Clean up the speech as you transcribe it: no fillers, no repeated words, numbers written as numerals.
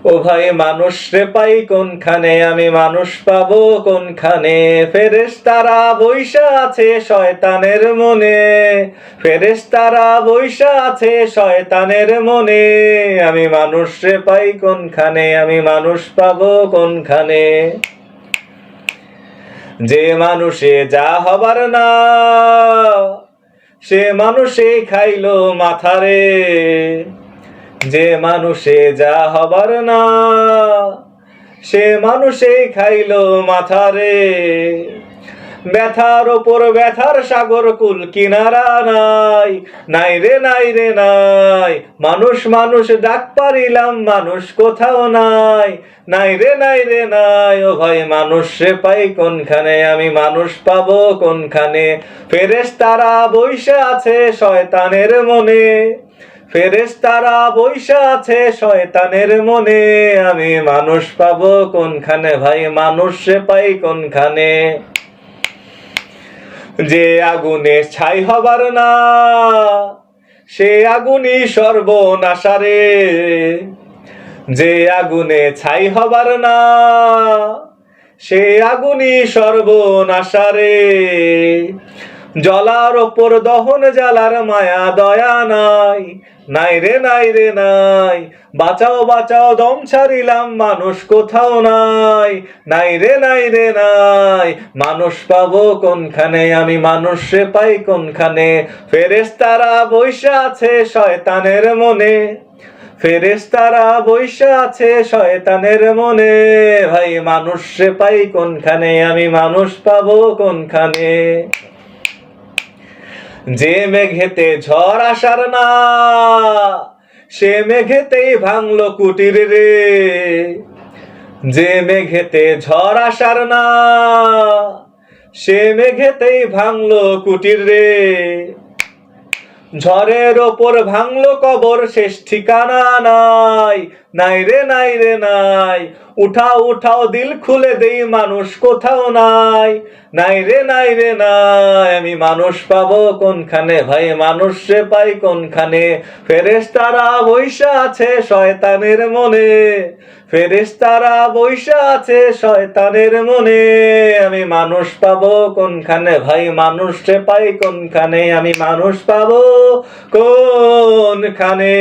ও ভাই মানুষ রে পাই কোনখানে, আমি মানুষ পাবো কোনখানে? ফেরেশতারা বইসা আছে শয়তানের মনে, ফেরেশতারা বইসা আছে শয়তানের মনে। আমি মানুষ রে পাই কোনখানে, আমি মানুষ পাবো কোনখানে? যে মানুষে যা হবার না, সে মানুষে খাইলো মাথারে। যে মানুষে যা হবার না, সে মানুষেই খাইলো মাথারে। ব্যথার ওপর ব্যথার সাগর কুল কিনারা নাই, নাই রে নাই রে নাই। মানুষ মানুষ ডাক পারিলাম, মানুষ কোথাও নাই, নাই রে নাই রে নাই। ও ভাই মানুষ রে পাই কোনখানে, আমি মানুষ পাবো কোনখানে? ফেরেশতারা বইসা আছে শয়তানের মনে, ফেরেশতারা বইসা আছে শয়তানের মনে। আমি মানুষ পাবো কোনখানে ভাই, মানুষ রে পাই কোনখানে? যে আগুনে ছাই হবার না, সে আগুনই সর্বনাশারে। যে আগুনে ছাই হবার না, সে আগুনই সর্বনাশারে। জলার ওপর দহন জ্বালার মায়া দয়া নাই, নাই রে নাই রে নাই। বাঁচাও বাঁচাও দম ছাড়িলাম, মানুষ কোথাও নাই, নাই রে নাই রে নাই। মানুষ পাবো কোনখানে, আমি মানুষ রে পাই কোনখানে? ফেরেশতারা বইসা আছে শয়তানের মনে, ফেরেশতারা বইসা আছে শয়তানের মনে। ভাই মানুষ রে পাই কোনখানে, আমি মানুষ পাবো কোনখানে? যে মেঘেতে ঝড় আসার না, সে মেঘেতেই ভাঙলো কুটির রে। যে মেঘেতে ঝড় আসার না, সে মেঘেতেই ভাঙলো কুটির রে। ঝড়ের ওপর ভাঙলো কবর, শেষ ঠিকানা নাই, নাই রে নাই রে নাই। উঠাও উঠাও দিল খুলে দেই, মানুষ কোথাও নাই, নাই রে নাই রে নাই। আমি মানুষ পাবো কোনখানে ভাই, মানুষ রে পাই কোনখানে? ফেরেশতারা বইসা আছে শয়তানের মনে, ফেরেশতারা বইসা আছে শয়তানের মনে। আমি মানুষ পাবো কোনখানে ভাই, মানুষ রে পাই কোনখানে? আমি মানুষ পাবো কোনখানে?